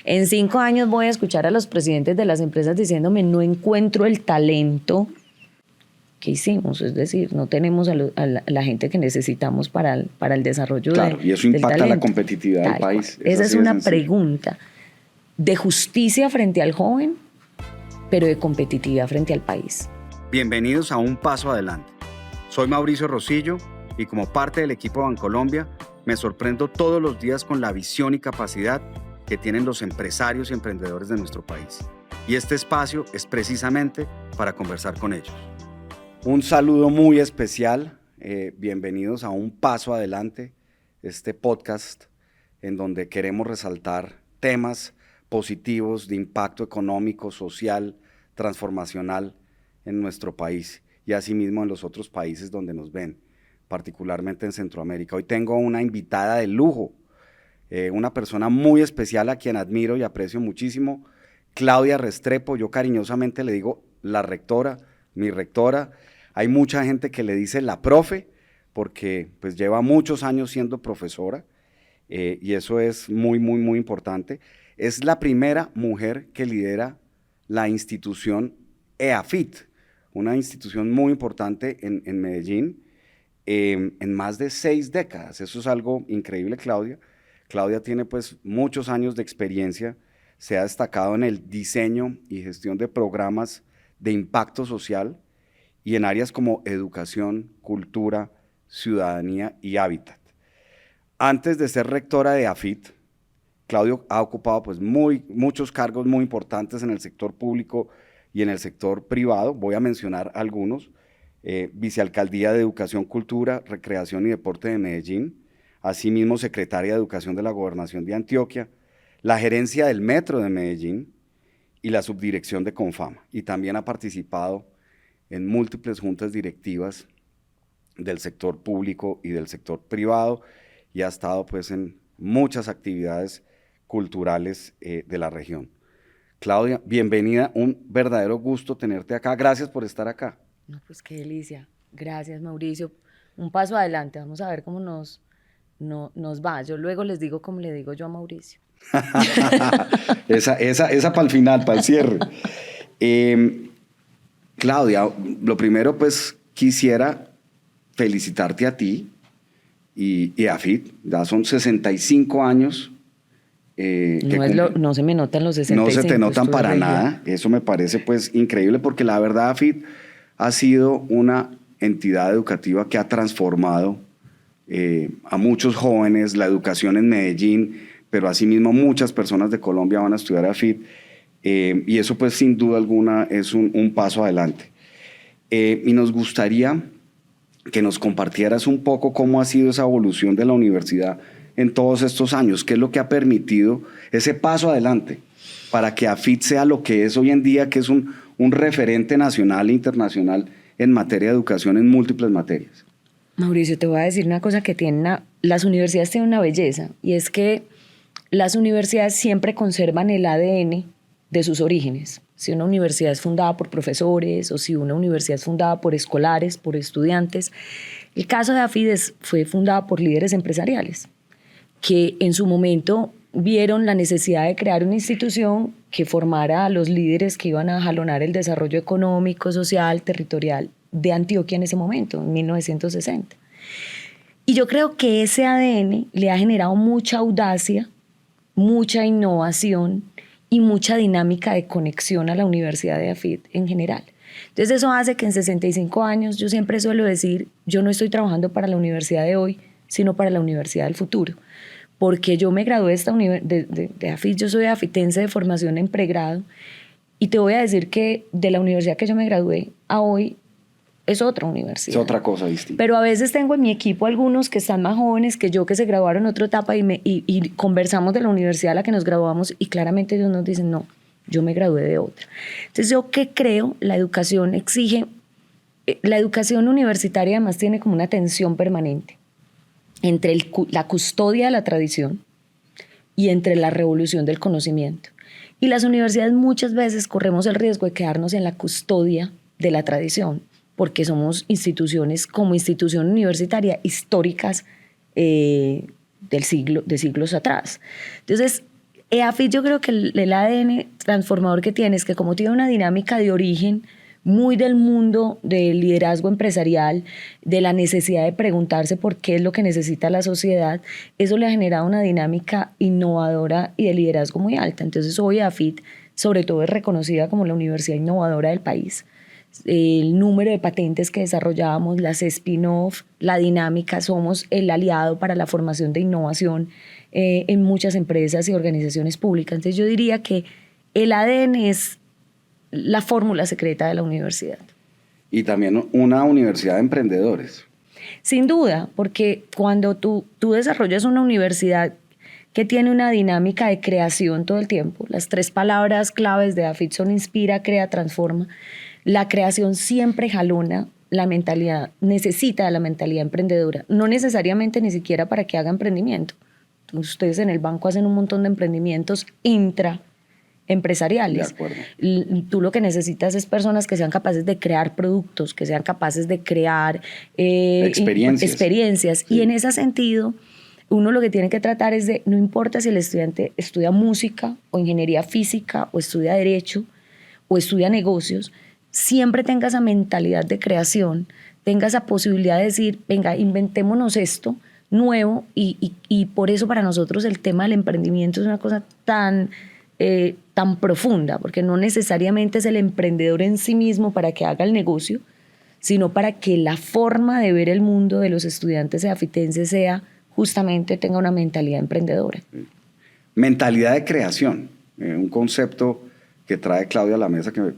En 5 años voy a escuchar a los presidentes de las empresas diciéndome no encuentro el talento que hicimos, es decir, no tenemos a la gente que necesitamos para el desarrollo claro, y eso impacta la competitividad del país. Esa es una pregunta de justicia frente al joven, pero de competitividad frente al país. Bienvenidos a Un Paso Adelante. Soy Mauricio Rosillo y como parte del equipo Bancolombia me sorprendo todos los días con la visión y capacidad que tienen los empresarios y emprendedores de nuestro país. Y este espacio es precisamente para conversar con ellos. Un saludo muy especial, bienvenidos a Un Paso Adelante, este podcast en donde queremos resaltar temas positivos de impacto económico, social, transformacional en nuestro país y asimismo en los otros países donde nos ven, particularmente en Centroamérica. Hoy tengo una invitada de lujo, una persona muy especial a quien admiro y aprecio muchísimo, Claudia Restrepo. Yo cariñosamente le digo la rectora, mi rectora. Hay mucha gente que le dice la profe, porque pues lleva muchos años siendo profesora, y eso es muy, muy, muy importante. Es la primera mujer que lidera la institución EAFIT, una institución muy importante en Medellín, en más de 6 décadas. Eso es algo increíble, Claudia. Claudia tiene pues muchos años de experiencia, se ha destacado en el diseño y gestión de programas de impacto social y en áreas como educación, cultura, ciudadanía y hábitat. Antes de ser rectora de EAFIT, Claudia ha ocupado pues muchos cargos muy importantes en el sector público y en el sector privado. Voy a mencionar algunos: Vicealcaldía de Educación, Cultura, Recreación y Deporte de Medellín, asimismo Secretaria de Educación de la Gobernación de Antioquia, la Gerencia del Metro de Medellín y la Subdirección de Confama. Y también ha participado en múltiples juntas directivas del sector público y del sector privado y ha estado pues en muchas actividades culturales de la región. Claudia, bienvenida, un verdadero gusto tenerte acá. Gracias por estar acá. No, pues qué delicia. Gracias, Mauricio. Un paso adelante, vamos a ver cómo nos va. Yo luego les digo como le digo yo a Mauricio. esa para el final, para el cierre. Claudia, lo primero pues quisiera felicitarte a ti y a FIT. Ya son 65 años. No se me notan los 65. No se te notan para nada. Eso me parece pues increíble, porque la verdad AFIT ha sido una entidad educativa que ha transformado a muchos jóvenes, la educación en Medellín, pero asimismo muchas personas de Colombia van a estudiar AFIT, y eso pues sin duda alguna es un paso adelante. Y nos gustaría que nos compartieras un poco cómo ha sido esa evolución de la universidad en todos estos años, qué es lo que ha permitido ese paso adelante para que AFIT sea lo que es hoy en día, que es un referente nacional e internacional en materia de educación en múltiples materias. Mauricio, te voy a decir una cosa que las universidades tienen una belleza, y es que las universidades siempre conservan el ADN de sus orígenes. Si una universidad es fundada por profesores o si una universidad es fundada por escolares, por estudiantes. El caso de AFIT fue fundada por líderes empresariales que en su momento vieron la necesidad de crear una institución que formara a los líderes que iban a jalonar el desarrollo económico, social, territorial de Antioquia en ese momento, en 1960. Y yo creo que ese ADN le ha generado mucha audacia, mucha innovación y mucha dinámica de conexión a la Universidad de AFIT en general. Entonces eso hace que en 65 años, yo siempre suelo decir, yo no estoy trabajando para la universidad de hoy, sino para la universidad del futuro. Porque yo me gradué de AFIT, yo soy afitense de formación en pregrado, y te voy a decir que de la universidad que yo me gradué a hoy es otra universidad. Es otra cosa distinta. Pero a veces tengo en mi equipo algunos que están más jóvenes que yo, que se graduaron en otra etapa, y conversamos de la universidad a la que nos graduamos, y claramente ellos nos dicen, no, yo me gradué de otra. Entonces, ¿yo qué creo? La educación exige, la educación universitaria además tiene como una tensión permanente entre la custodia de la tradición y entre la revolución del conocimiento. Y las universidades muchas veces corremos el riesgo de quedarnos en la custodia de la tradición, porque somos instituciones, como institución universitaria, históricas de siglos atrás. Entonces, EAFIT, yo creo que el ADN transformador que tiene es que como tiene una dinámica de origen muy del mundo del liderazgo empresarial, de la necesidad de preguntarse por qué es lo que necesita la sociedad, eso le ha generado una dinámica innovadora y de liderazgo muy alta. Entonces hoy EAFIT sobre todo es reconocida como la universidad innovadora del país. El número de patentes que desarrollamos, las spin-off, la dinámica, somos el aliado para la formación de innovación en muchas empresas y organizaciones públicas. Entonces yo diría que el ADN es la fórmula secreta de la universidad. Y también una universidad de emprendedores. Sin duda, porque cuando tú desarrollas una universidad que tiene una dinámica de creación todo el tiempo, las 3 palabras claves de AFIT son inspira, crea, transforma. La creación siempre jalona la mentalidad, necesita la mentalidad emprendedora, no necesariamente ni siquiera para que haga emprendimiento. Ustedes en el banco hacen un montón de emprendimientos intraempresariales. De acuerdo. Tú lo que necesitas es personas que sean capaces de crear productos, que sean capaces de crear experiencias. Sí. Y en ese sentido, uno lo que tiene que tratar es de, no importa si el estudiante estudia música o ingeniería física o estudia derecho o estudia negocios, siempre tenga esa mentalidad de creación, tenga esa posibilidad de decir, venga, inventémonos esto nuevo y por eso para nosotros el tema del emprendimiento es una cosa tan profunda, porque no necesariamente es el emprendedor en sí mismo para que haga el negocio, sino para que la forma de ver el mundo de los estudiantes eafitenses sea justamente tenga una mentalidad emprendedora. Mentalidad de creación, un concepto que trae Claudia a la mesa que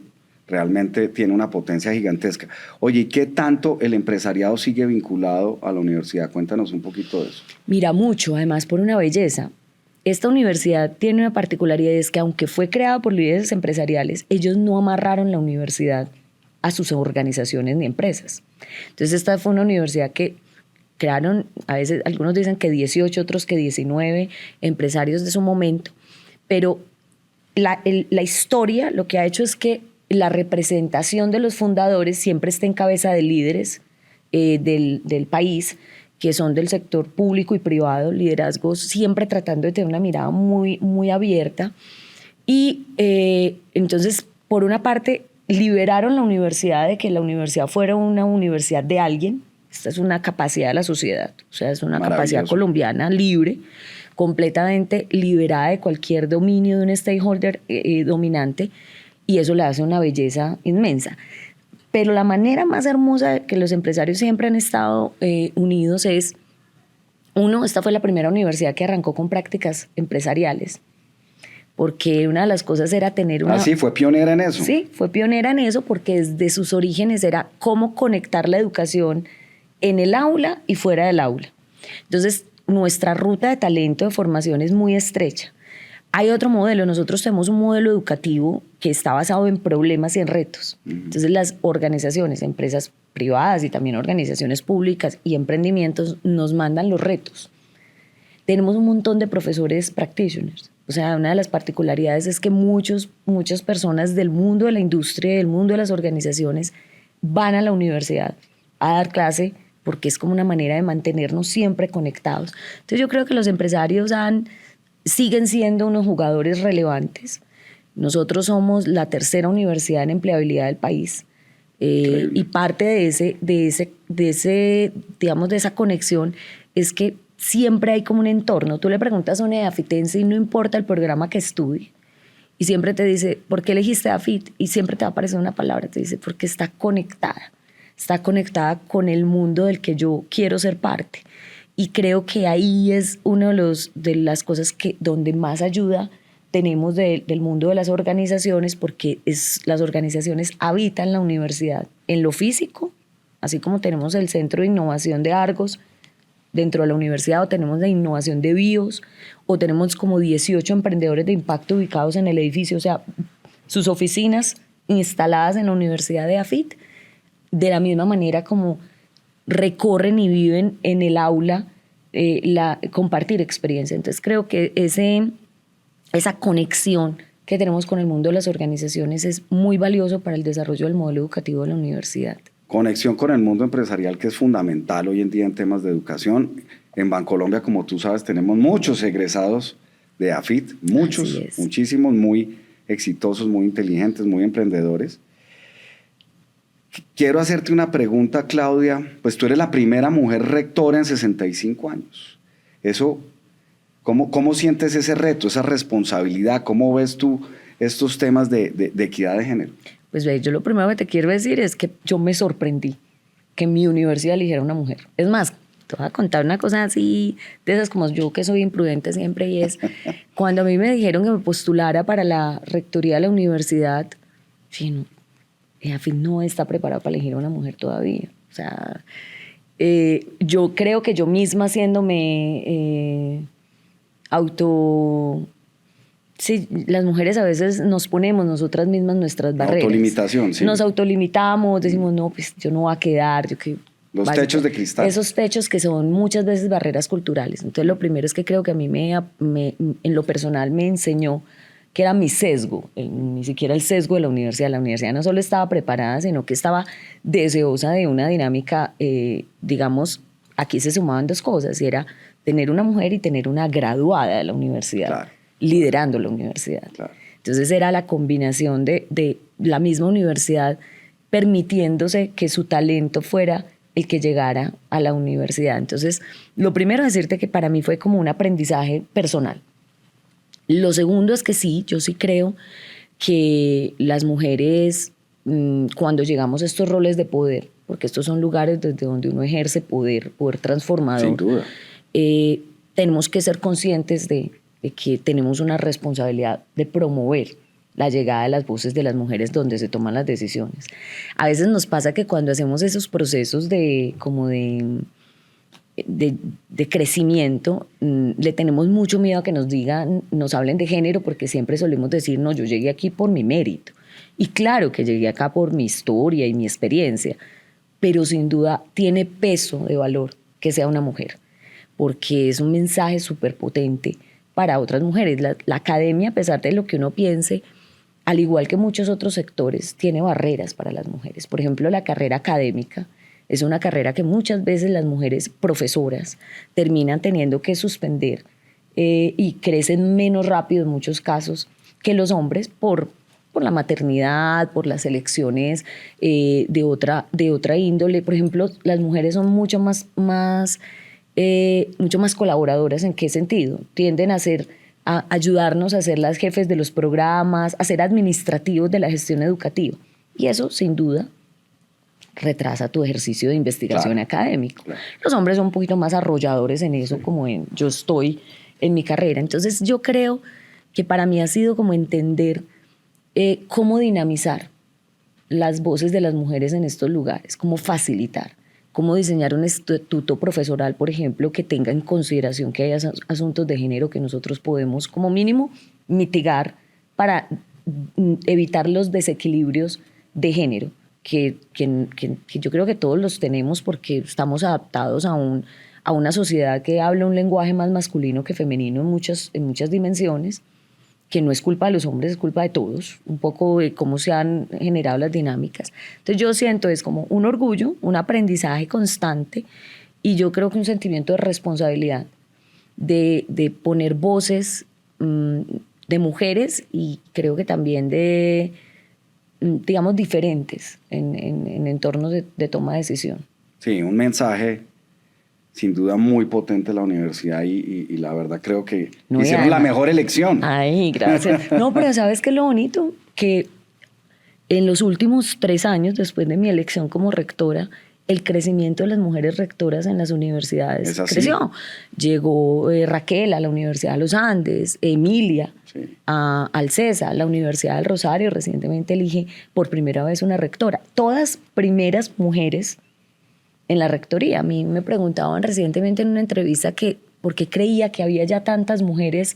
realmente tiene una potencia gigantesca. Oye, ¿y qué tanto el empresariado sigue vinculado a la universidad? Cuéntanos un poquito de eso. Mira, mucho, además por una belleza. Esta universidad tiene una particularidad, es que aunque fue creada por líderes empresariales, ellos no amarraron la universidad a sus organizaciones ni empresas. Entonces esta fue una universidad que crearon, a veces algunos dicen que 18, otros que 19 empresarios de su momento, pero la historia lo que ha hecho es que la representación de los fundadores siempre está en cabeza de líderes del país, que son del sector público y privado, liderazgos siempre tratando de tener una mirada muy, muy abierta. Y entonces, por una parte, liberaron la universidad de que la universidad fuera una universidad de alguien. Esta es una capacidad de la sociedad, o sea, es una capacidad colombiana libre, completamente liberada de cualquier dominio de un stakeholder dominante, y eso le hace una belleza inmensa. Pero la manera más hermosa que los empresarios siempre han estado unidos es, uno, esta fue la primera universidad que arrancó con prácticas empresariales, porque una de las cosas era tener una... Ah, sí, fue pionera en eso. Sí, fue pionera en eso porque desde sus orígenes era cómo conectar la educación en el aula y fuera del aula. Entonces, nuestra ruta de talento de formación es muy estrecha. Hay otro modelo, nosotros tenemos un modelo educativo que está basado en problemas y en retos. Entonces las organizaciones, empresas privadas y también organizaciones públicas y emprendimientos nos mandan los retos. Tenemos un montón de profesores practitioners. O sea, una de las particularidades es que muchas personas del mundo de la industria, del mundo de las organizaciones, van a la universidad a dar clase porque es como una manera de mantenernos siempre conectados. Entonces yo creo que los empresarios siguen siendo unos jugadores relevantes. Nosotros somos la tercera universidad en empleabilidad del país y parte de esa conexión es que siempre hay como un entorno. Tú le preguntas a un eafitense y no importa el programa que estudie y siempre te dice, ¿por qué elegiste EAFIT? Y siempre te va a aparecer una palabra, te dice, porque está conectada con el mundo del que yo quiero ser parte. Y creo que ahí es una de las cosas donde más ayuda tenemos del mundo de las organizaciones, porque las organizaciones habitan la universidad en lo físico, así como tenemos el Centro de Innovación de Argos dentro de la universidad, o tenemos la innovación de BIOS, o tenemos como 18 emprendedores de impacto ubicados en el edificio, o sea, sus oficinas instaladas en la Universidad de EAFIT, de la misma manera como recorren y viven en el aula compartir experiencia. Entonces creo que esa conexión que tenemos con el mundo de las organizaciones es muy valioso para el desarrollo del modelo educativo de la universidad. Conexión con el mundo empresarial, que es fundamental hoy en día en temas de educación. En Bancolombia, como tú sabes, tenemos muchos egresados de AFIT, muchos, muchísimos, muy exitosos, muy inteligentes, muy emprendedores. Quiero hacerte una pregunta, Claudia. Pues tú eres la primera mujer rectora en 65 años. Eso, ¿cómo sientes ese reto, esa responsabilidad? ¿Cómo ves tú estos temas de equidad de género? Pues ve, yo lo primero que te quiero decir es que yo me sorprendí que mi universidad eligiera una mujer. Es más, te voy a contar una cosa así, de esas como yo que soy imprudente siempre, y es cuando a mí me dijeron que me postulara para la rectoría de la universidad, sí, no está preparada para elegir a una mujer todavía. O sea, yo creo que yo misma haciéndome Sí, las mujeres a veces nos ponemos nosotras mismas nuestras barreras. Autolimitación, sí. Nos autolimitamos, decimos, no, pues yo no voy a quedar. Los techos de cristal. Esos techos que son muchas veces barreras culturales. Entonces, lo primero es que creo que a mí en lo personal me enseñó que era mi sesgo, ni siquiera el sesgo de la universidad. La universidad no solo estaba preparada, sino que estaba deseosa de una dinámica, digamos, aquí se sumaban dos cosas, y era tener una mujer y tener una graduada de la universidad. Claro. Liderando la universidad. Claro. Entonces era la combinación de la misma universidad permitiéndose que su talento fuera el que llegara a la universidad. Entonces, lo primero es decirte que para mí fue como un aprendizaje personal. Lo segundo es que sí, yo sí creo que las mujeres, cuando llegamos a estos roles de poder, porque estos son lugares desde donde uno ejerce poder transformador, sin duda, tenemos que ser conscientes de que tenemos una responsabilidad de promover la llegada de las voces de las mujeres donde se toman las decisiones. A veces nos pasa que cuando hacemos esos procesos de crecimiento, le tenemos mucho miedo a que nos hablen de género, porque siempre solemos decir, no, yo llegué aquí por mi mérito. Y claro que llegué acá por mi historia y mi experiencia, pero sin duda tiene peso de valor que sea una mujer, porque es un mensaje súper potente para otras mujeres. La academia, a pesar de lo que uno piense, al igual que muchos otros sectores, tiene barreras para las mujeres. Por ejemplo, la carrera académica es una carrera que muchas veces las mujeres profesoras terminan teniendo que suspender y crecen menos rápido en muchos casos que los hombres por la maternidad, por las elecciones de otra índole. Por ejemplo, las mujeres son mucho más colaboradoras. ¿En qué sentido? Tienden a ayudarnos a ser las jefes de los programas, a ser administrativos de la gestión educativa. Y eso, sin duda, retrasa tu ejercicio de investigación académico. Claro. Los hombres son un poquito más arrolladores en eso, como yo estoy en mi carrera. Entonces, yo creo que para mí ha sido como entender cómo dinamizar las voces de las mujeres en estos lugares, cómo facilitar, cómo diseñar un estatuto profesoral, por ejemplo, que tenga en consideración que hay asuntos de género que nosotros podemos, como mínimo, mitigar para evitar los desequilibrios de género, que yo creo que todos los tenemos porque estamos adaptados a una sociedad que habla un lenguaje más masculino que femenino en muchas dimensiones, que no es culpa de los hombres, es culpa de todos, un poco de cómo se han generado las dinámicas. Entonces yo siento es como un orgullo, un aprendizaje constante, y yo creo que un sentimiento de responsabilidad de poner voces de mujeres, y creo que también de, digamos, diferentes en entornos de toma de decisión. Sí, un mensaje sin duda muy potente la universidad, y la verdad creo que hicieron la mejor elección. Ay, gracias. No, pero ¿sabes qué es lo bonito? Que en los últimos 3 años, después de mi elección como rectora, el crecimiento de las mujeres rectoras en las universidades creció. Llegó Raquel a la Universidad de los Andes, Emilia al CESA, la Universidad del Rosario recientemente elige por primera vez una rectora. Todas primeras mujeres en la rectoría. A mí me preguntaban recientemente en una entrevista que por qué creía que había ya tantas mujeres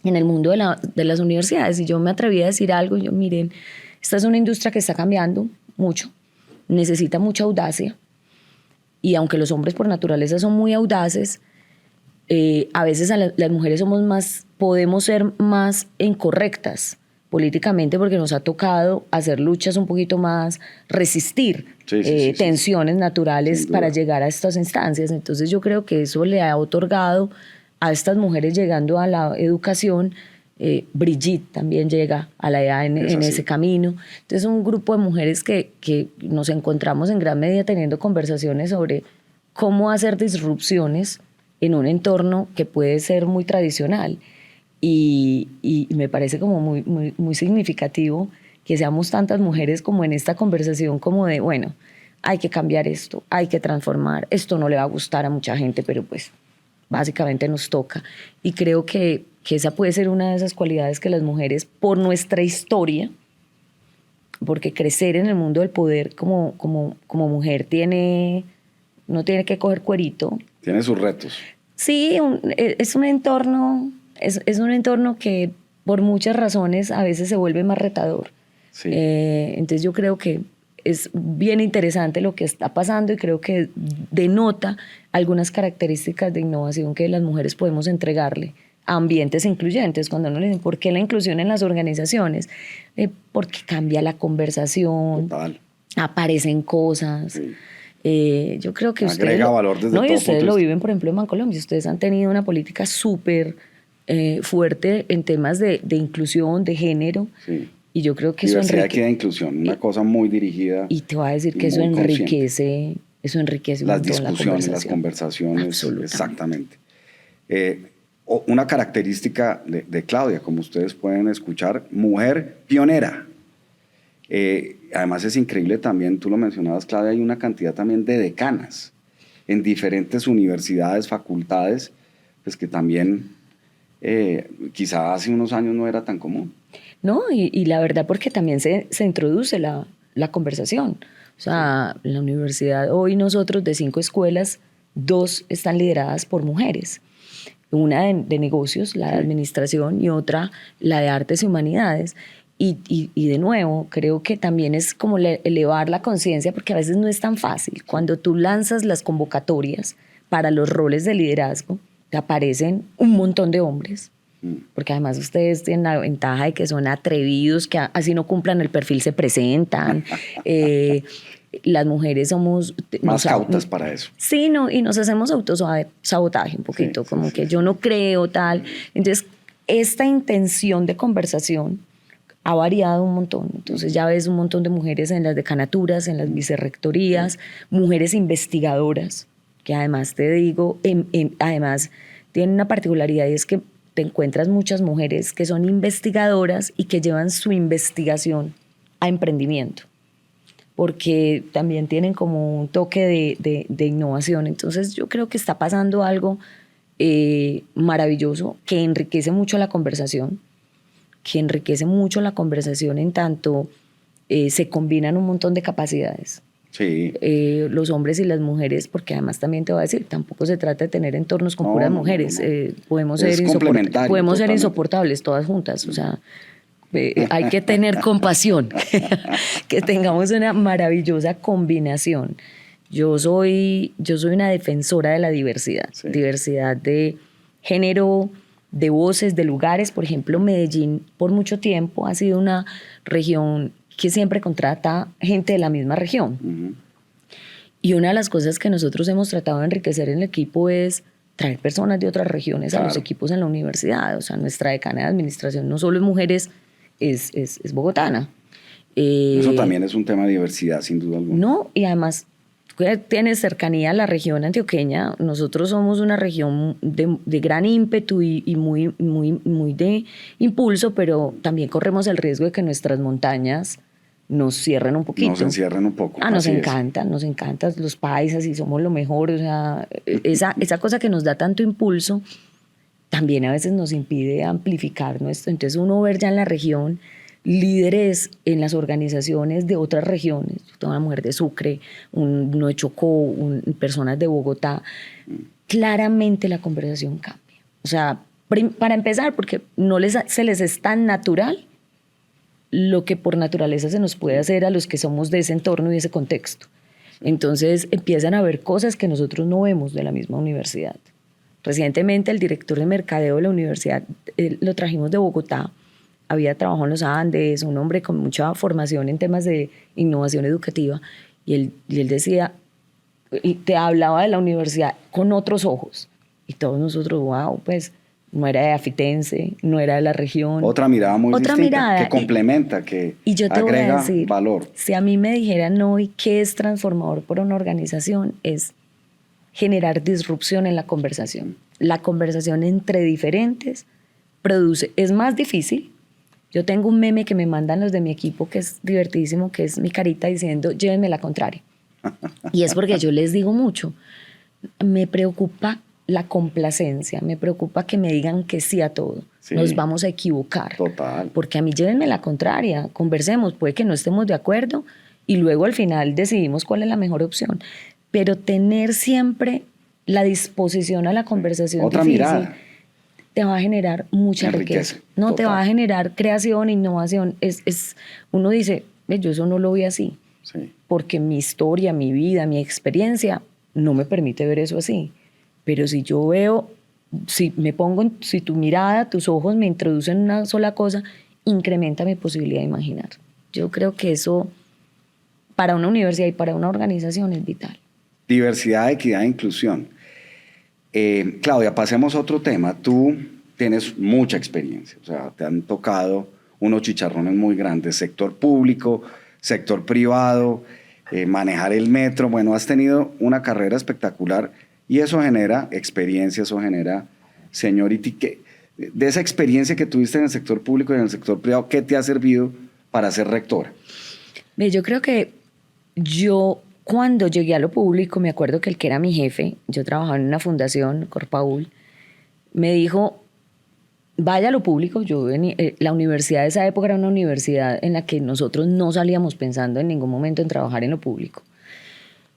en el mundo de las universidades, y yo me atreví a decir algo. Yo, miren, esta es una industria que está cambiando mucho, necesita mucha audacia, y aunque los hombres por naturaleza son muy audaces, a veces las mujeres podemos ser más incorrectas políticamente, porque nos ha tocado hacer luchas un poquito más, resistir tensiones naturales para llegar a estas instancias. Entonces yo creo que eso le ha otorgado a estas mujeres llegando a la educación, Brigitte también llega a la edad en ese camino. Entonces, un grupo de mujeres que nos encontramos en gran medida teniendo conversaciones sobre cómo hacer disrupciones en un entorno que puede ser muy tradicional. Y me parece como muy significativo que seamos tantas mujeres como en esta conversación, como de, bueno, hay que cambiar esto, hay que transformar, esto no le va a gustar a mucha gente, pero pues básicamente nos toca. Y creo que esa puede ser una de esas cualidades que las mujeres, por nuestra historia, porque crecer en el mundo del poder como mujer no tiene que coger cuerito. Tiene sus retos. Sí, es un entorno que por muchas razones a veces se vuelve más retador. Sí. Entonces yo creo que es bien interesante lo que está pasando y creo que denota algunas características de innovación que las mujeres podemos entregarle a ambientes incluyentes. Cuando uno le dice, ¿por qué la inclusión en las organizaciones? Porque cambia la conversación, Total. Aparecen cosas. Sí. Yo creo que agrega valor desde todo y ustedes punto lo de viven, por ejemplo, en Bancolombia. Ustedes han tenido una política súper fuerte en temas de inclusión, de género. Sí. Y yo creo que diversidad, eso equidad e inclusión, una cosa muy dirigida. Y te voy a decir que eso enriquece un las montón discusiones, las conversaciones. Exactamente. Una característica de Claudia, como ustedes pueden escuchar, mujer pionera. Además es increíble también, tú lo mencionabas, Claudia, hay una cantidad también de decanas en diferentes universidades, facultades, pues que también quizá hace unos años no era tan común. No, y la verdad porque también se introduce la conversación. O sea, en la universidad hoy nosotros de 5 escuelas, 2 están lideradas por mujeres. Una de negocios, la de administración, y otra la de artes y humanidades. Y de nuevo, creo que también es como elevar la conciencia, porque a veces no es tan fácil. Cuando tú lanzas las convocatorias para los roles de liderazgo, te aparecen un montón de hombres. Porque además ustedes tienen la ventaja de que son atrevidos, que así no cumplan el perfil se presentan. Las mujeres somos más cautas para eso. Sí, no, y nos hacemos autosabotaje un poquito, yo no creo tal. Entonces, esta intención de conversación ha variado un montón. Entonces ya ves un montón de mujeres en las decanaturas, en las vicerrectorías, mujeres investigadoras, que además te digo, además tienen una particularidad, y es que te encuentras muchas mujeres que son investigadoras y que llevan su investigación a emprendimiento, porque también tienen como un toque de innovación. Entonces yo creo que está pasando algo maravilloso que enriquece mucho la conversación, en tanto se combinan un montón de capacidades. Sí. Los hombres y las mujeres, porque además también te voy a decir, tampoco se trata de tener entornos con puras mujeres. Podemos ser insoportables todas juntas. O sea, hay que tener compasión, que tengamos una maravillosa combinación. Yo soy una defensora de la diversidad, diversidad de género, de voces, de lugares. Por ejemplo, Medellín por mucho tiempo ha sido una región que siempre contrata gente de la misma región. Uh-huh. Y una de las cosas que nosotros hemos tratado de enriquecer en el equipo es traer personas de otras regiones a los equipos en la universidad. O sea, nuestra decana de administración no solo es mujeres, es bogotana. Eso también es un tema de diversidad, sin duda alguna. No, y además tiene cercanía a la región antioqueña. Nosotros somos una región de gran ímpetu y muy de impulso, pero también corremos el riesgo de que nuestras montañas nos cierren un poquito. Nos encierren un poco. Nos encantan los paisas y somos lo mejor. O sea, esa cosa que nos da tanto impulso también a veces nos impide amplificar nuestro. Entonces uno ver ya en la región líderes en las organizaciones de otras regiones, una mujer de Sucre, uno de Chocó, personas de Bogotá, claramente la conversación cambia. O sea, para empezar, porque se les es tan natural lo que por naturaleza se nos puede hacer a los que somos de ese entorno y de ese contexto. Entonces empiezan a ver cosas que nosotros no vemos de la misma universidad. Recientemente el director de mercadeo de la universidad lo trajimos de Bogotá. Había trabajado en los Andes, un hombre con mucha formación en temas de innovación educativa, y él decía, y te hablaba de la universidad con otros ojos, Y todos nosotros, wow, pues no era de Afitense, no era de la región. Otra mirada muy Otra distinta, mirada. que complementa, que y yo te agrega voy a decir, valor. Si a mí me dijeran hoy qué es transformador por una organización, es generar disrupción en la conversación. La conversación entre diferentes produce, es más difícil. Yo tengo un meme que me mandan los de mi equipo que es divertidísimo, que es mi carita diciendo, llévenme la contraria. Y es porque yo les digo mucho, me preocupa la complacencia, me preocupa que me digan que sí a todo. Sí, nos vamos a equivocar. Total. Porque a mí llévenme la contraria, conversemos, puede que no estemos de acuerdo y luego al final decidimos cuál es la mejor opción. Pero tener siempre la disposición a la conversación otra difícil, mirada, te va a generar mucha riqueza. No, total. Te va a generar creación, innovación. Uno dice, yo eso no lo vi así. Sí. Porque mi historia, mi vida, mi experiencia no me permite ver eso así. Pero si yo veo, si tu mirada, tus ojos me introducen una sola cosa, incrementa mi posibilidad de imaginar. Yo creo que eso para una universidad y para una organización es vital. Diversidad, equidad e inclusión. Claudia, pasemos a otro tema. Tú tienes mucha experiencia, o sea, te han tocado unos chicharrones muy grandes, sector público, sector privado, manejar el metro. Bueno, has tenido una carrera espectacular y eso genera experiencia, eso genera seniority. De esa experiencia que tuviste en el sector público y en el sector privado, ¿qué te ha servido para ser rectora? Yo creo que cuando llegué a lo público, me acuerdo que el que era mi jefe, yo trabajaba en una fundación, Corpaul, me dijo, vaya a lo público. La universidad de esa época era una universidad en la que nosotros no salíamos pensando en ningún momento en trabajar en lo público.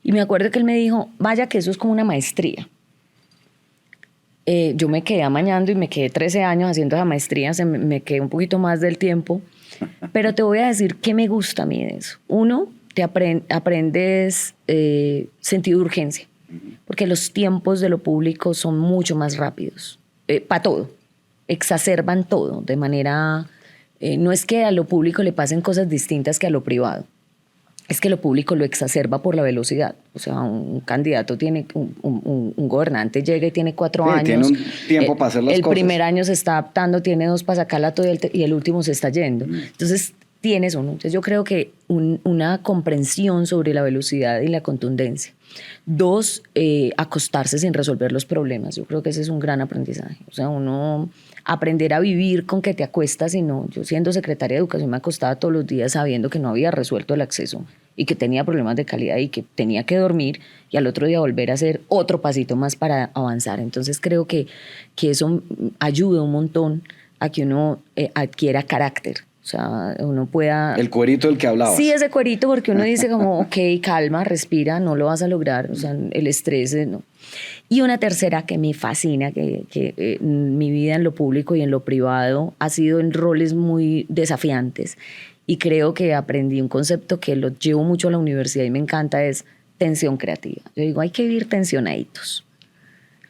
Y me acuerdo que él me dijo, vaya que eso es como una maestría. Yo me quedé amañando y me quedé 13 años haciendo esa maestría, me quedé un poquito más del tiempo, pero te voy a decir qué me gusta a mí de eso. Uno, aprendes sentido de urgencia, porque los tiempos de lo público son mucho más rápidos, para todo, exacerban todo, de manera, no es que a lo público le pasen cosas distintas que a lo privado, es que lo público lo exacerba por la velocidad. O sea, un candidato tiene, un gobernante llega y tiene 4 años. Tiene un tiempo para hacer las cosas. El primer año se está adaptando, tiene 2 para sacarla todo y el último se está yendo. Entonces, tienes uno. Entonces, yo creo que una comprensión sobre la velocidad y la contundencia. 2, acostarse sin resolver los problemas. Yo creo que ese es un gran aprendizaje. O sea, uno aprender a vivir con que te acuestas y no. Yo siendo secretaria de Educación me acostaba todos los días sabiendo que no había resuelto el acceso y que tenía problemas de calidad y que tenía que dormir y al otro día volver a hacer otro pasito más para avanzar. Entonces creo que eso ayuda un montón a que uno adquiera carácter. O sea, uno pueda... El cuerito del que hablabas. Sí, ese cuerito, porque uno dice como, ok, calma, respira, no lo vas a lograr. O sea, el estrés, no. Y una tercera que me fascina, que mi vida en lo público y en lo privado ha sido en roles muy desafiantes. Y creo que aprendí un concepto que lo llevo mucho a la universidad y me encanta, es tensión creativa. Yo digo, hay que vivir tensionaditos.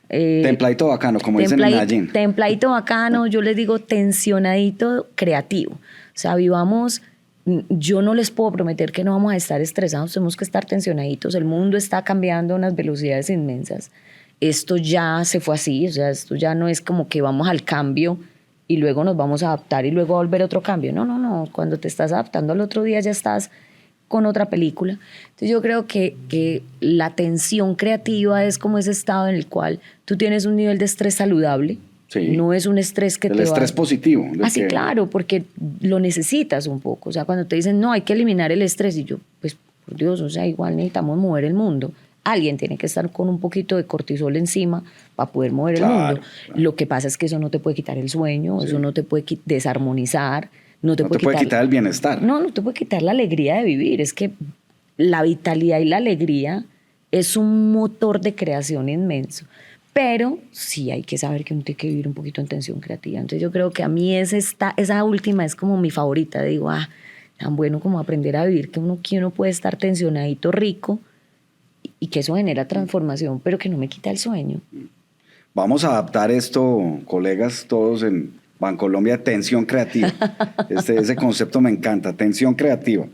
Templadito bacano, como dicen en Medellín. Templadito bacano, yo les digo tensionadito creativo. O sea, vivamos, yo no les puedo prometer que no vamos a estar estresados, tenemos que estar tensionaditos. El mundo está cambiando a unas velocidades inmensas. Esto ya se fue así, o sea, esto ya no es como que vamos al cambio y luego nos vamos a adaptar y luego a volver a otro cambio. No. Cuando te estás adaptando al otro día ya estás con otra película. Entonces yo creo que la tensión creativa es como ese estado en el cual tú tienes un nivel de estrés saludable. Sí. No es un estrés que el estrés positivo. Así, claro, porque lo necesitas un poco. O sea, cuando te dicen, no, hay que eliminar el estrés, y yo, pues, por Dios, o sea, igual necesitamos mover el mundo. Alguien tiene que estar con un poquito de cortisol encima para poder mover el mundo. Claro. Lo que pasa es que eso no te puede quitar el sueño, sí. Eso no te puede desarmonizar, no te puede quitar el bienestar. No te puede quitar la alegría de vivir. Es que la vitalidad y la alegría es un motor de creación inmenso. Pero sí hay que saber que uno tiene que vivir un poquito en tensión creativa. Entonces yo creo que a mí esa última es como mi favorita. Digo, tan bueno como aprender a vivir, que uno puede estar tensionadito rico y que eso genera transformación, pero que no me quita el sueño. Vamos a adaptar esto, colegas, todos en Bancolombia, tensión creativa. Ese concepto me encanta, tensión creativa.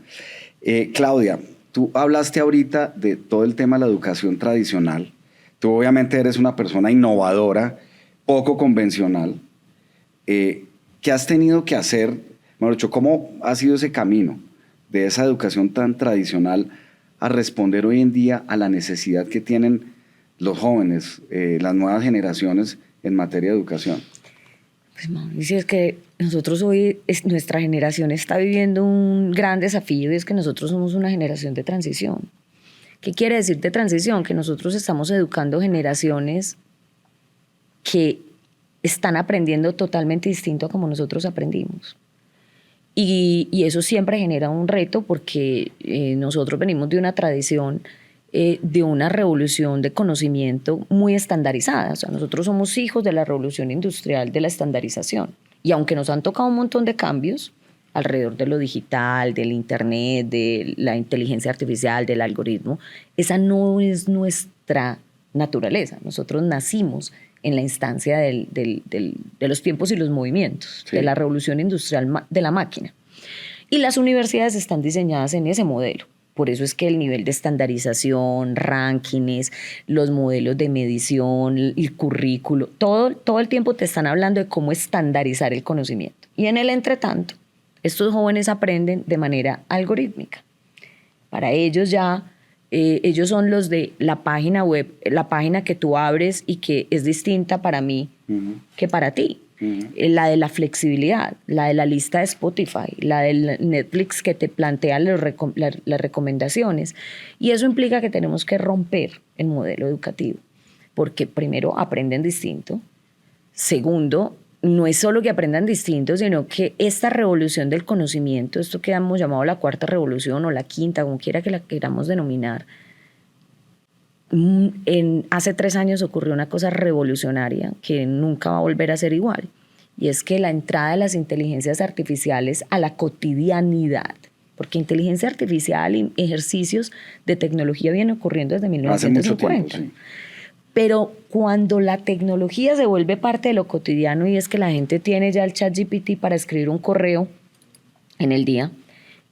Claudia, tú hablaste ahorita de todo el tema de la educación tradicional. Tú obviamente eres una persona innovadora, poco convencional. ¿Qué has tenido que hacer? Mejor dicho, ¿cómo ha sido ese camino de esa educación tan tradicional a responder hoy en día a la necesidad que tienen los jóvenes, las nuevas generaciones en materia de educación? Pues Mauricio, es que nosotros hoy, nuestra generación está viviendo un gran desafío y es que nosotros somos una generación de transición. ¿Qué quiere decir de transición? Que nosotros estamos educando generaciones que están aprendiendo totalmente distinto a como nosotros aprendimos. Y eso siempre genera un reto porque nosotros venimos de una tradición de una revolución de conocimiento muy estandarizada. O sea, nosotros somos hijos de la revolución industrial, de la estandarización. Y aunque nos han tocado un montón de cambios alrededor de lo digital, del internet, de la inteligencia artificial, del algoritmo, esa no es nuestra naturaleza. Nosotros nacimos en la instancia de los tiempos y los movimientos, sí, de la revolución industrial de la máquina. Y las universidades están diseñadas en ese modelo. Por eso es que el nivel de estandarización, rankings, los modelos de medición, el currículo, todo el tiempo te están hablando de cómo estandarizar el conocimiento. Y en el entretanto, estos jóvenes aprenden de manera algorítmica. Para ellos ya, ellos son los de la página web, la página que tú abres y que es distinta para mí que para ti. La de la flexibilidad, la de la lista de Spotify, la del Netflix que te plantea las recomendaciones. Y eso implica que tenemos que romper el modelo educativo, porque primero aprenden distinto, segundo, no es solo que aprendan distinto, sino que esta revolución del conocimiento, esto que hemos llamado la cuarta revolución o la quinta, como quiera que la queramos denominar, hace 3 años ocurrió una cosa revolucionaria que nunca va a volver a ser igual, y es que la entrada de las inteligencias artificiales a la cotidianidad, porque inteligencia artificial y ejercicios de tecnología vienen ocurriendo desde 1950. Hace mucho tiempo, sí. Pero cuando la tecnología se vuelve parte de lo cotidiano y es que la gente tiene ya el ChatGPT para escribir un correo en el día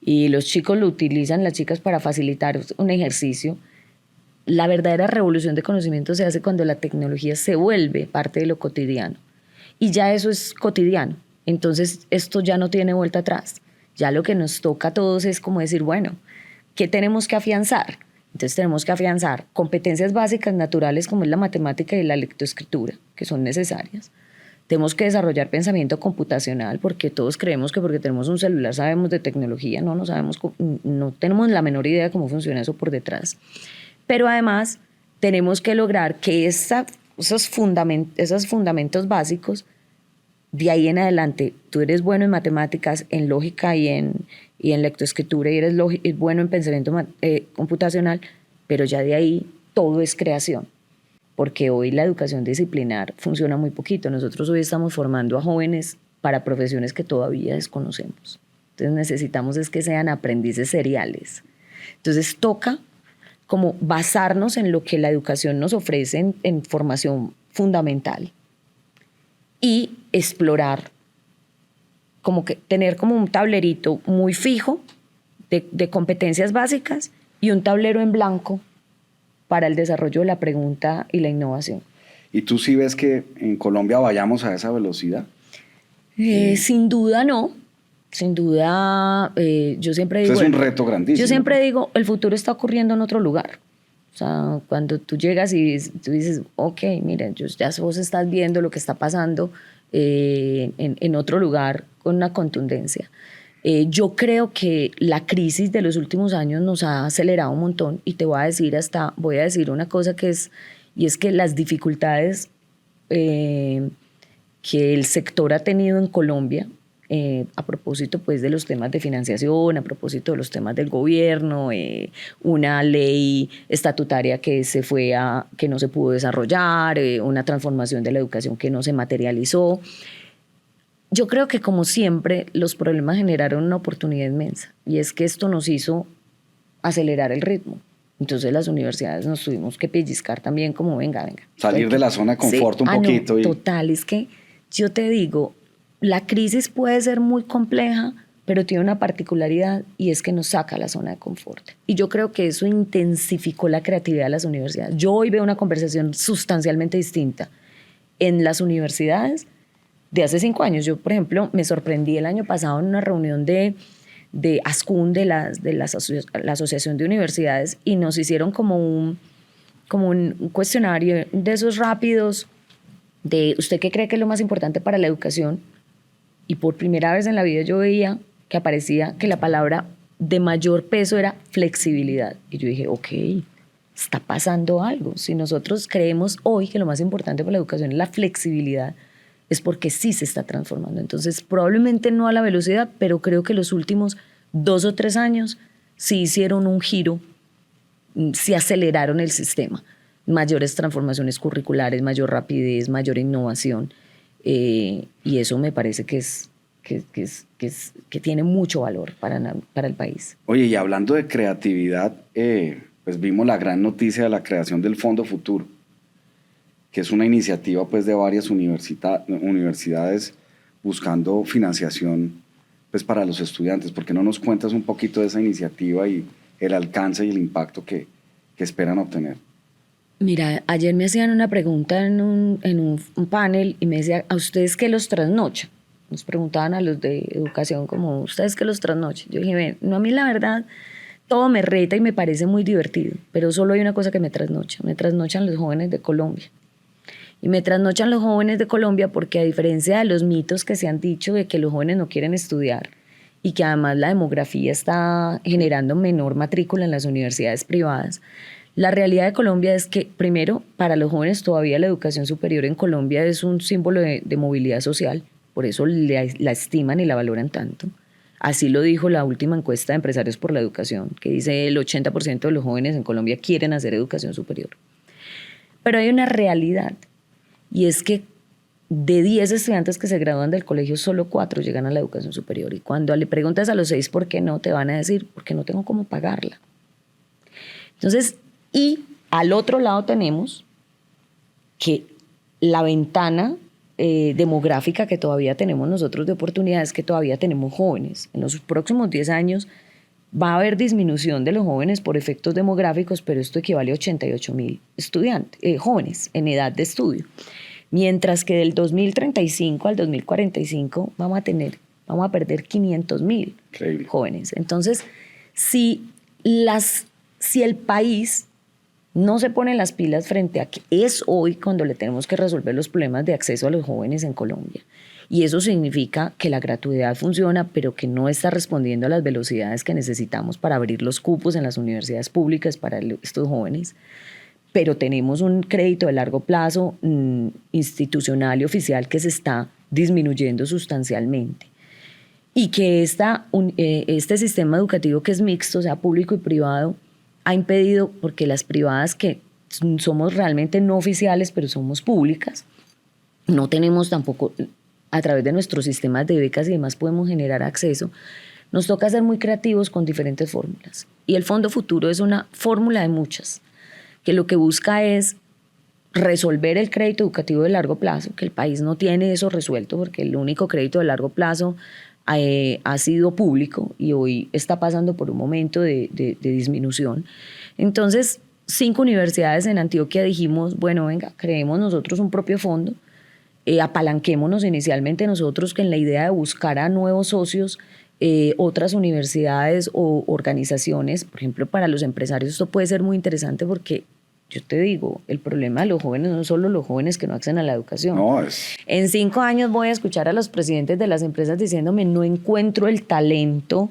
y los chicos lo utilizan, las chicas, para facilitar un ejercicio, la verdadera revolución de conocimiento se hace cuando la tecnología se vuelve parte de lo cotidiano. Y ya eso es cotidiano. Entonces esto ya no tiene vuelta atrás. Ya lo que nos toca a todos es como decir, bueno, ¿qué tenemos que afianzar? Entonces tenemos que afianzar competencias básicas naturales como es la matemática y la lectoescritura, que son necesarias. Tenemos que desarrollar pensamiento computacional, porque todos creemos que porque tenemos un celular sabemos de tecnología, no tenemos la menor idea de cómo funciona eso por detrás. Pero además tenemos que lograr que esos fundamentos básicos, de ahí en adelante, tú eres bueno en matemáticas, en lógica y en lectoescritura, y eres bueno en pensamiento computacional, pero ya de ahí todo es creación. Porque hoy la educación disciplinar funciona muy poquito. Nosotros hoy estamos formando a jóvenes para profesiones que todavía desconocemos. Entonces necesitamos es que sean aprendices seriales. Entonces toca como basarnos en lo que la educación nos ofrece en formación fundamental y explorar, como que tener como un tablerito muy fijo de competencias básicas y un tablero en blanco para el desarrollo de la pregunta y la innovación. ¿Y tú sí ves que en Colombia vayamos a esa velocidad? Sin duda no. Sin duda, yo siempre digo... Eso es un reto grandísimo. Yo siempre digo, el futuro está ocurriendo en otro lugar. O sea, cuando tú llegas y tú dices, ok, mira, ya vos estás viendo lo que está pasando en otro lugar con una contundencia. Yo creo que la crisis de los últimos años nos ha acelerado un montón, y te voy a decir una cosa y es que las dificultades que el sector ha tenido en Colombia, a propósito pues de los temas de financiación, a propósito de los temas del gobierno, una ley estatutaria que no se pudo desarrollar, una transformación de la educación que no se materializó. Yo creo que, como siempre, los problemas generaron una oportunidad inmensa, y es que esto nos hizo acelerar el ritmo. Entonces las universidades nos tuvimos que pellizcar también, como venga. Salir de la zona de confort un poquito. No, total, es que yo te digo, la crisis puede ser muy compleja pero tiene una particularidad y es que nos saca la zona de confort. Y yo creo que eso intensificó la creatividad de las universidades. Yo hoy veo una conversación sustancialmente distinta en las universidades de hace 5 años. Yo, por ejemplo, me sorprendí el año pasado en una reunión de ASCUN, de la Asociación de Universidades, y nos hicieron como un cuestionario de esos rápidos de ¿usted qué cree que es lo más importante para la educación? Y por primera vez en la vida yo veía que aparecía que la palabra de mayor peso era flexibilidad. Y yo dije, ok, está pasando algo. Si nosotros creemos hoy que lo más importante para la educación es la flexibilidad, es porque sí se está transformando. Entonces, probablemente no a la velocidad, pero creo que los últimos 2 o 3 años sí hicieron un giro, sí aceleraron el sistema. Mayores transformaciones curriculares, mayor rapidez, mayor innovación. Y eso me parece que tiene mucho valor para el país. Oye, y hablando de creatividad, pues vimos la gran noticia de la creación del Fondo Futuro, que es una iniciativa pues de varias universidades buscando financiación pues para los estudiantes. ¿Por qué no nos cuentas un poquito de esa iniciativa y el alcance y el impacto que esperan obtener? Mira, ayer me hacían una pregunta en un panel y me decía, ¿a ustedes qué los trasnochan? Nos preguntaban a los de educación como, ¿ustedes qué los trasnochan? Yo dije, ven, no, a mí la verdad, todo me reta y me parece muy divertido, pero solo hay una cosa que me trasnochan los jóvenes de Colombia. Y me trasnochan los jóvenes de Colombia porque a diferencia de los mitos que se han dicho de que los jóvenes no quieren estudiar y que además la demografía está generando menor matrícula en las universidades privadas, la realidad de Colombia es que, primero, para los jóvenes todavía la educación superior en Colombia es un símbolo de movilidad social, por eso la estiman y la valoran tanto. Así lo dijo la última encuesta de Empresarios por la Educación, que dice el 80% de los jóvenes en Colombia quieren hacer educación superior. Pero hay una realidad, y es que de 10 estudiantes que se gradúan del colegio, solo 4 llegan a la educación superior. Y cuando le preguntas a los 6 por qué no, te van a decir, porque no tengo cómo pagarla. Entonces, y al otro lado tenemos que la ventana demográfica que todavía tenemos nosotros de oportunidades, que todavía tenemos jóvenes. En los próximos 10 años va a haber disminución de los jóvenes por efectos demográficos, pero esto equivale a 88.000 estudiantes, jóvenes en edad de estudio. Mientras que del 2035 al 2045 vamos a perder 500.000 jóvenes. Entonces, si el país no se pone las pilas frente a que es hoy cuando le tenemos que resolver los problemas de acceso a los jóvenes en Colombia. Y eso significa que la gratuidad funciona, pero que no está respondiendo a las velocidades que necesitamos para abrir los cupos en las universidades públicas para estos jóvenes. Pero tenemos un crédito de largo plazo institucional y oficial que se está disminuyendo sustancialmente. Y que este sistema educativo que es mixto, o sea, público y privado, ha impedido, porque las privadas que somos realmente no oficiales, pero somos públicas, no tenemos tampoco, a través de nuestros sistemas de becas y demás podemos generar acceso, nos toca ser muy creativos con diferentes fórmulas. Y el Fondo Futuro es una fórmula de muchas, que lo que busca es resolver el crédito educativo de largo plazo, que el país no tiene eso resuelto, porque el único crédito de largo plazo ha sido público y hoy está pasando por un momento de disminución. Entonces, 5 universidades en Antioquia dijimos, bueno, venga, creemos nosotros un propio fondo, apalanquémonos inicialmente nosotros que en la idea de buscar a nuevos socios, otras universidades o organizaciones, por ejemplo, para los empresarios esto puede ser muy interesante porque yo te digo, el problema de los jóvenes no son solo los jóvenes que no acceden a la educación. No, En 5 años voy a escuchar a los presidentes de las empresas diciéndome no encuentro el talento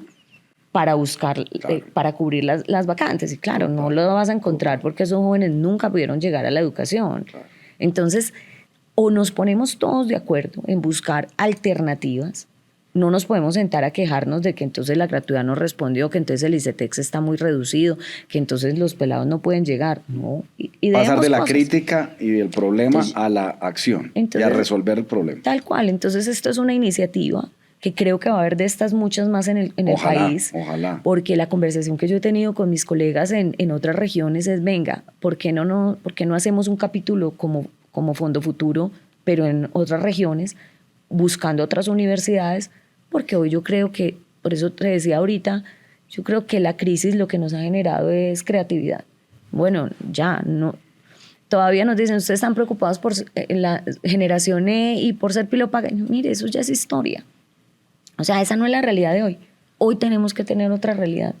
para buscar, claro, para cubrir las vacantes. Y claro, no lo vas a encontrar porque esos jóvenes nunca pudieron llegar a la educación. Claro. Entonces, o nos ponemos todos de acuerdo en buscar alternativas. No nos podemos sentar a quejarnos de que entonces la gratuidad no respondió, que entonces el ICETEX está muy reducido, que entonces los pelados no pueden llegar. No. Y pasar de la crítica y del problema entonces, a la acción y a resolver el problema. Tal cual. Entonces esto es una iniciativa que creo que va a haber de estas muchas más en el país. Ojalá. Porque la conversación que yo he tenido con mis colegas en otras regiones es, venga, ¿por qué no hacemos un capítulo como Fondo Futuro, pero en otras regiones, buscando otras universidades? Porque hoy yo creo que Por eso te decía ahorita, yo creo que la crisis lo que nos ha generado es creatividad. Bueno, ya, no. Todavía nos dicen, ustedes están preocupados por la generación E y por ser pilopaga. No, mire, eso ya es historia. O sea, esa no es la realidad de hoy. Hoy tenemos que tener otra realidad.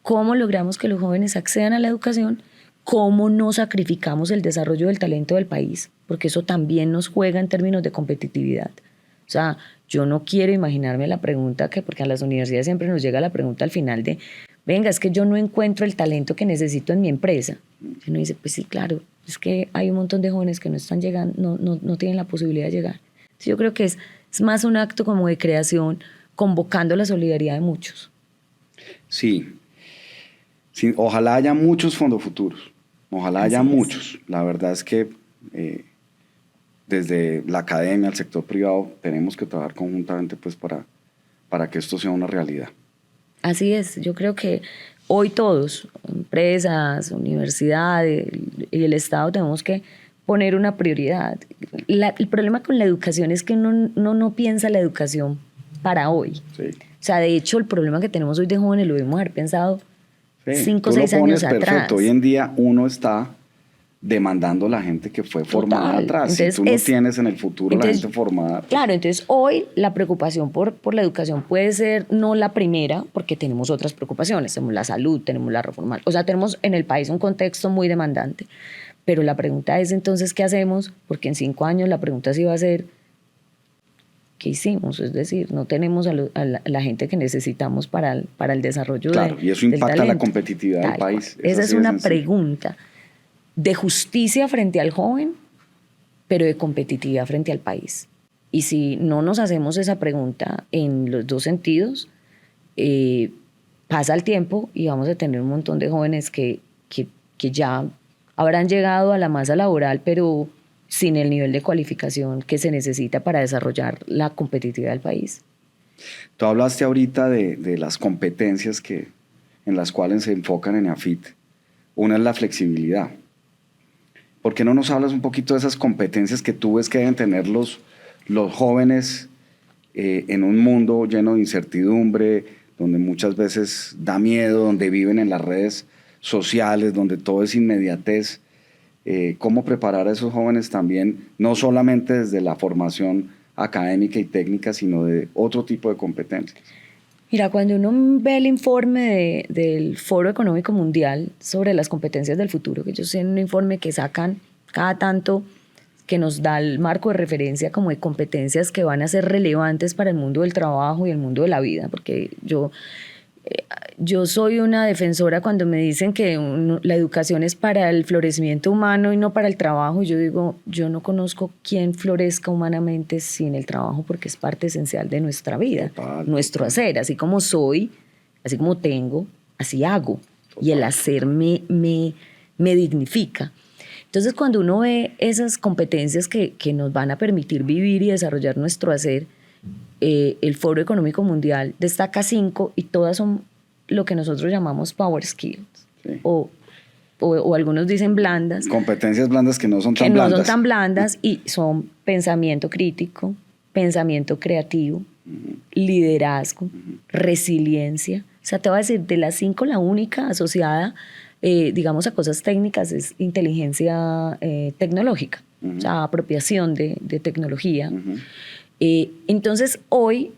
¿Cómo logramos que los jóvenes accedan a la educación? ¿Cómo no sacrificamos el desarrollo del talento del país? Porque eso también nos juega en términos de competitividad. O sea, yo no quiero imaginarme la pregunta porque a las universidades siempre nos llega la pregunta al final de, venga, es que yo no encuentro el talento que necesito en mi empresa. Y uno dice, pues sí, claro, es que hay un montón de jóvenes que no están llegando, no tienen la posibilidad de llegar. Entonces yo creo que es más un acto como de creación, convocando la solidaridad de muchos. Sí. Sí, ojalá haya muchos fondos futuros. Ojalá haya muchos. La verdad es que desde la academia, el sector privado, tenemos que trabajar conjuntamente pues, para que esto sea una realidad. Así es. Yo creo que hoy todos, empresas, universidades y el Estado, tenemos que poner una prioridad. El problema con la educación es que uno no piensa la educación para hoy. Sí. O sea, de hecho, el problema que tenemos hoy de jóvenes lo debemos haber pensado 5 o 6 años atrás. Perfecto. Hoy en día uno está demandando a la gente que fue formada atrás. Entonces, si tú no tienes en el futuro la gente formada. Claro, entonces hoy la preocupación por la educación puede ser no la primera, porque tenemos otras preocupaciones. Tenemos la salud, tenemos la reforma. O sea, tenemos en el país un contexto muy demandante. Pero la pregunta es entonces, ¿qué hacemos? Porque en 5 años la pregunta sí va a ser, ¿qué hicimos? Es decir, no tenemos a la gente que necesitamos para el desarrollo del talento. Claro, y eso impacta la competitividad del país. Esa es una pregunta de justicia frente al joven, pero de competitividad frente al país. Y si no nos hacemos esa pregunta en los dos sentidos, pasa el tiempo y vamos a tener un montón de jóvenes que ya habrán llegado a la masa laboral, pero sin el nivel de cualificación que se necesita para desarrollar la competitividad del país. Tú hablaste ahorita de las competencias en las cuales se enfocan en AFIT. Una es la flexibilidad. ¿Por qué no nos hablas un poquito de esas competencias que tú ves que deben tener los jóvenes en un mundo lleno de incertidumbre, donde muchas veces da miedo, donde viven en las redes sociales, donde todo es inmediatez? Cómo preparar a esos jóvenes también, no solamente desde la formación académica y técnica, sino de otro tipo de competencias. Mira, cuando uno ve el informe del Foro Económico Mundial sobre las competencias del futuro, que ellos tienen un informe que sacan cada tanto, que nos da el marco de referencia como de competencias que van a ser relevantes para el mundo del trabajo y el mundo de la vida, porque yo soy una defensora cuando me dicen que la educación es para el florecimiento humano y no para el trabajo. Yo digo, yo no conozco quién florezca humanamente sin el trabajo, porque es parte esencial de nuestra vida, nuestro hacer. Así como soy, así como tengo, así hago. Y el hacer me dignifica. Entonces, cuando uno ve esas competencias que nos van a permitir vivir y desarrollar nuestro hacer, el Foro Económico Mundial destaca 5 y todas son lo que nosotros llamamos power skills, sí. o algunos dicen blandas. Competencias blandas que no son tan blandas. Que no son tan blandas y son pensamiento crítico, pensamiento creativo, liderazgo, resiliencia. O sea, te voy a decir, de las 5, la única asociada, digamos, a cosas técnicas es inteligencia tecnológica, o sea, apropiación de tecnología. Entonces, hoy,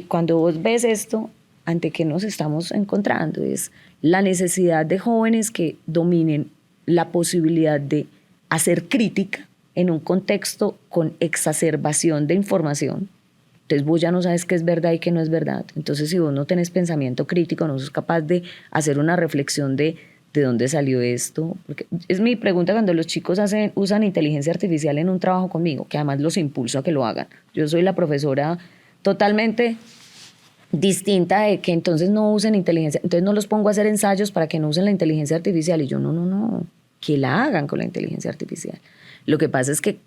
cuando vos ves esto, ante qué nos estamos encontrando, es la necesidad de jóvenes que dominen la posibilidad de hacer crítica en un contexto con exacerbación de información. Entonces vos ya no sabes qué es verdad y qué no es verdad. Entonces, si vos no tenés pensamiento crítico, no sos capaz de hacer una reflexión de dónde salió esto. Porque es mi pregunta cuando los chicos usan inteligencia artificial en un trabajo conmigo, que además los impulso a que lo hagan. Yo soy la profesora totalmente distinta de que entonces no usen inteligencia. Entonces no los pongo a hacer ensayos para que no usen la inteligencia artificial. Y yo, no, que la hagan con la inteligencia artificial. Lo que pasa es que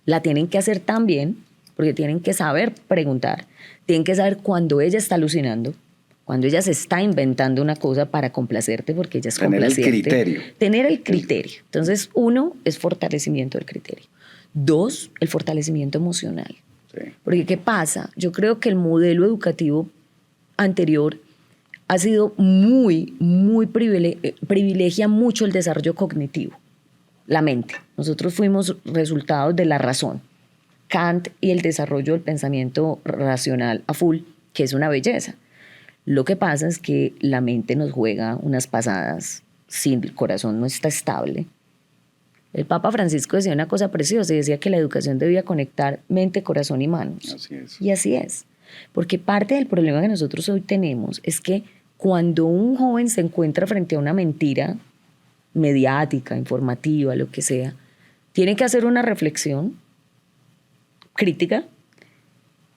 la tienen que hacer tan bien, porque tienen que saber preguntar, tienen que saber cuando ella está alucinando, cuando ella se está inventando una cosa para complacerte, porque ella es complaciente. Tener el criterio. Tener el criterio. Entonces, 1 es fortalecimiento del criterio. 2, el fortalecimiento emocional. Sí. Porque, ¿qué pasa? Yo creo que el modelo educativo anterior ha sido privilegia mucho el desarrollo cognitivo, la mente. Nosotros fuimos resultados de la razón. Kant y el desarrollo del pensamiento racional a full, que es una belleza. Lo que pasa es que la mente nos juega unas pasadas si el corazón no está estable. El Papa Francisco decía una cosa preciosa y decía que la educación debía conectar mente, corazón y manos. Así es. Y así es. Porque parte del problema que nosotros hoy tenemos es que cuando un joven se encuentra frente a una mentira mediática, informativa, lo que sea, tiene que hacer una reflexión crítica,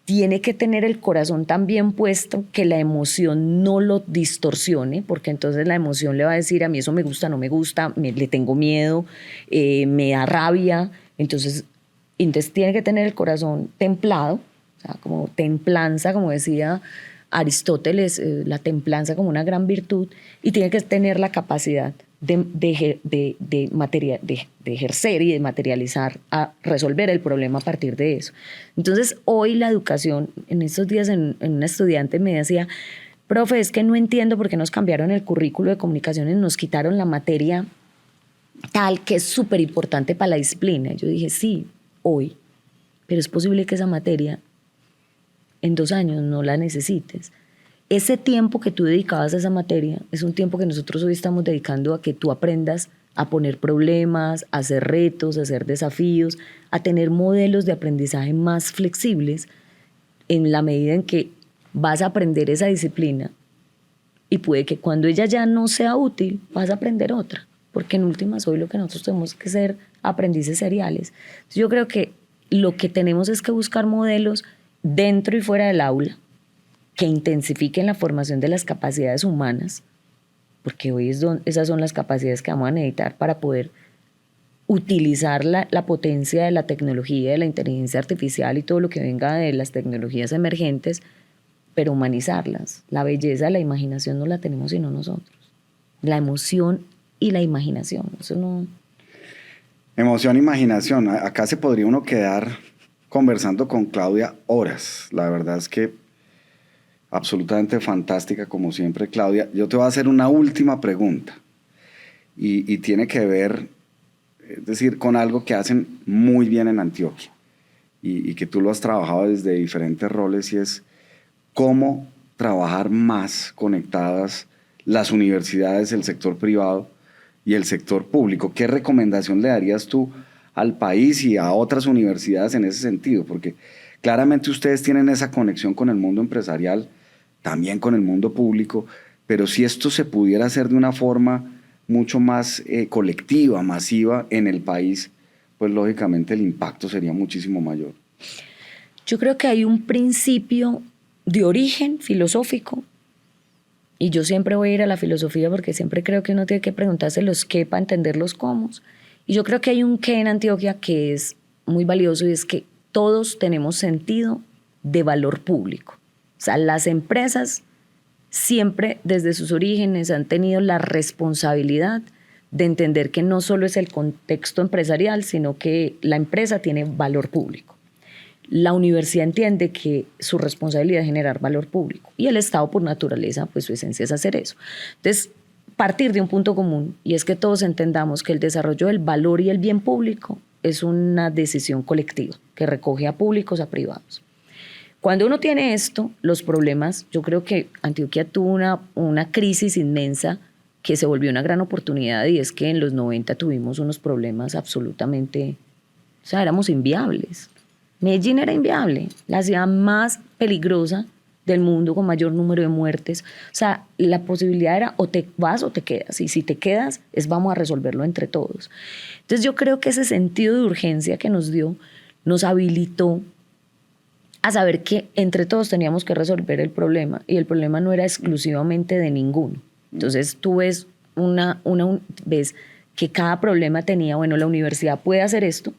tiene que tener el corazón tan bien puesto que la emoción no lo distorsione, porque entonces la emoción le va a decir, a mí eso me gusta, no me gusta, le tengo miedo, me da rabia. Entonces tiene que tener el corazón templado, o sea, como templanza, como decía Aristóteles, la templanza como una gran virtud, y tiene que tener la capacidad de ejercer y de materializar, a resolver el problema a partir de eso. Entonces, hoy la educación, en estos días en una estudiante me decía, profe, es que no entiendo por qué nos cambiaron el currículo de comunicaciones, nos quitaron la materia tal que es súper importante para la disciplina. Yo dije, sí, hoy, pero es posible que esa materia en 2 años no la necesites. Ese tiempo que tú dedicabas a esa materia es un tiempo que nosotros hoy estamos dedicando a que tú aprendas a poner problemas, a hacer retos, a hacer desafíos, a tener modelos de aprendizaje más flexibles en la medida en que vas a aprender esa disciplina y puede que cuando ella ya no sea útil vas a aprender otra, porque en últimas hoy lo que nosotros tenemos que ser aprendices seriales. Entonces yo creo que lo que tenemos es que buscar modelos dentro y fuera del aula que intensifiquen la formación de las capacidades humanas, porque hoy esas son las capacidades que vamos a necesitar para poder utilizar la potencia de la tecnología, de la inteligencia artificial y todo lo que venga de las tecnologías emergentes, pero humanizarlas. La belleza, la imaginación no la tenemos sino nosotros. La emoción y la imaginación, eso no... Emoción, imaginación. Acá se podría uno quedar conversando con Claudia horas. La verdad es que absolutamente fantástica como siempre, Claudia. Yo te voy a hacer una última pregunta y tiene que ver, es decir, con algo que hacen muy bien en Antioquia y que tú lo has trabajado desde diferentes roles, y es cómo trabajar más conectadas las universidades, el sector privado y el sector público. ¿Qué recomendación le darías tú al país y a otras universidades en ese sentido? Porque claramente ustedes tienen esa conexión con el mundo empresarial, también con el mundo público, pero si esto se pudiera hacer de una forma mucho más colectiva, masiva en el país, pues lógicamente el impacto sería muchísimo mayor. Yo creo que hay un principio de origen filosófico, y yo siempre voy a ir a la filosofía porque siempre creo que uno tiene que preguntarse los qué para entender los cómo. Y yo creo que hay un qué en Antioquia que es muy valioso, y es que todos tenemos sentido de valor público. O sea, las empresas siempre desde sus orígenes han tenido la responsabilidad de entender que no solo es el contexto empresarial, sino que la empresa tiene valor público. La universidad entiende que su responsabilidad es generar valor público, y el Estado por naturaleza, pues su esencia es hacer eso. Entonces, partir de un punto común, y es que todos entendamos que el desarrollo del valor y el bien público es una decisión colectiva que recoge a públicos, a privados. Cuando uno tiene esto, los problemas, yo creo que Antioquia tuvo una crisis inmensa que se volvió una gran oportunidad, y es que en los 90 tuvimos unos problemas absolutamente, o sea, éramos inviables. Medellín era inviable, la ciudad más peligrosa del mundo con mayor número de muertes. O sea, la posibilidad era o te vas o te quedas, y si te quedas vamos a resolverlo entre todos. Entonces yo creo que ese sentido de urgencia que nos dio nos habilitó a saber que entre todos teníamos que resolver el problema, y el problema no era exclusivamente de ninguno. Entonces tú ves ves que cada problema tenía, bueno, la universidad puede hacer esto,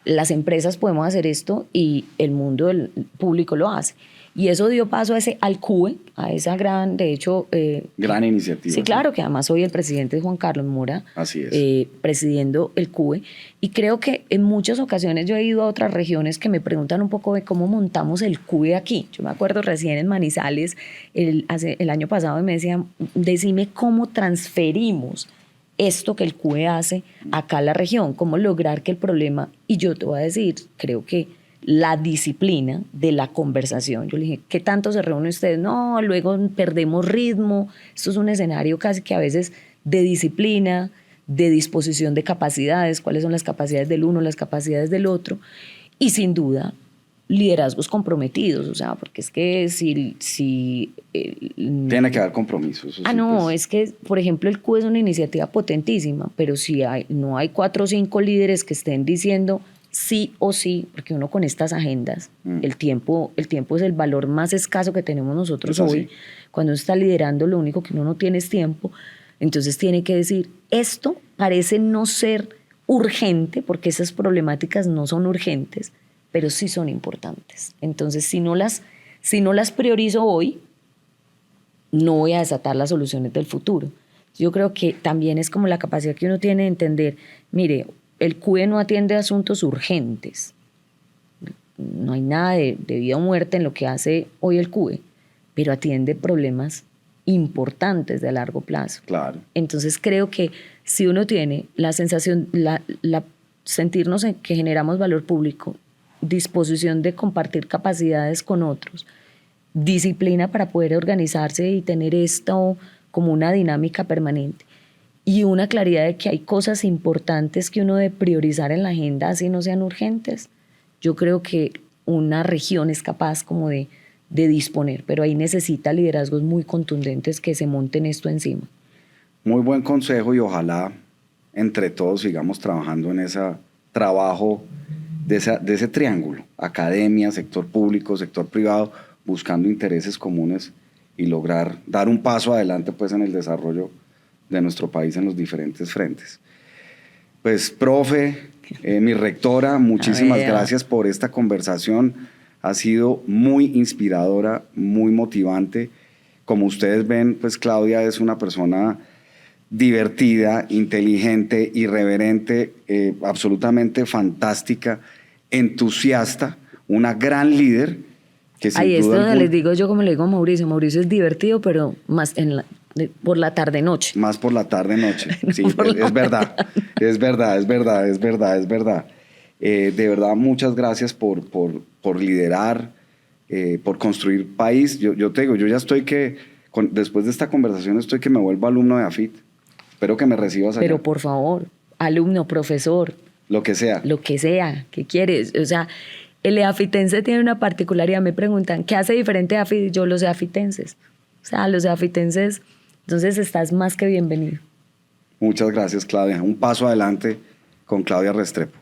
las empresas podemos hacer esto y el mundo público lo hace. Y eso dio paso al CUE, a esa gran, de hecho... gran iniciativa. Sí, claro, que además hoy el presidente es Juan Carlos Mora, así es. Presidiendo el CUE. Y creo que en muchas ocasiones yo he ido a otras regiones que me preguntan un poco de cómo montamos el CUE aquí. Yo me acuerdo recién en Manizales, el año pasado, me decían, decime cómo transferimos esto que el CUE hace acá a la región, cómo lograr que el problema... Y yo te voy a decir, creo que la disciplina de la conversación. Yo le dije, ¿qué tanto se reúnen ustedes? No, luego perdemos ritmo. Esto es un escenario casi que a veces de disciplina, de disposición de capacidades, cuáles son las capacidades del uno, las capacidades del otro, y sin duda liderazgos comprometidos, o sea, porque es que tiene que haber compromisos. No, pues. es que, por ejemplo, el CUE es una iniciativa potentísima, pero si no hay 4 o 5 líderes que estén diciendo sí o sí, porque uno con estas agendas, el tiempo es el valor más escaso que tenemos nosotros hoy. Cuando uno está liderando, lo único que uno no tiene es tiempo. Entonces tiene que decir, esto parece no ser urgente, porque esas problemáticas no son urgentes, pero sí son importantes. Entonces, si no las priorizo hoy, no voy a desatar las soluciones del futuro. Yo creo que también es como la capacidad que uno tiene de entender, mire, el CUE no atiende asuntos urgentes. No hay nada de vida o muerte en lo que hace hoy el CUE, pero atiende problemas importantes de largo plazo. Claro. Entonces creo que si uno tiene la sensación, sentirnos que generamos valor público, disposición de compartir capacidades con otros, disciplina para poder organizarse y tener esto como una dinámica permanente, y una claridad de que hay cosas importantes que uno debe priorizar en la agenda, así no sean urgentes, yo creo que una región es capaz como de disponer, pero ahí necesita liderazgos muy contundentes que se monten esto encima. Muy buen consejo, y ojalá entre todos sigamos trabajando en ese trabajo de ese triángulo, academia, sector público, sector privado, buscando intereses comunes y lograr dar un paso adelante pues en el desarrollo de nuestro país en los diferentes frentes. Pues, profe, mi rectora, muchísimas gracias por esta conversación. Ha sido muy inspiradora, muy motivante. Como ustedes ven, pues Claudia es una persona divertida, inteligente, irreverente, absolutamente fantástica, entusiasta, una gran líder que sin duda esto donde les digo yo, como le digo a Mauricio es divertido, pero más por la tarde-noche. Más por la tarde-noche, sí, es verdad. De verdad, muchas gracias por liderar, por construir país. Yo te digo, yo ya estoy después de esta conversación estoy que me vuelvo alumno de AFIT. Espero que me recibas allá. Pero por favor, alumno, profesor. Lo que sea. Lo que sea, ¿qué quieres? O sea, el eafitense tiene una particularidad. Me preguntan, ¿qué hace diferente a AFIT? Yo, los eafitenses. O sea, los eafitenses, entonces estás más que bienvenido. Muchas gracias, Claudia. Un paso adelante con Claudia Restrepo.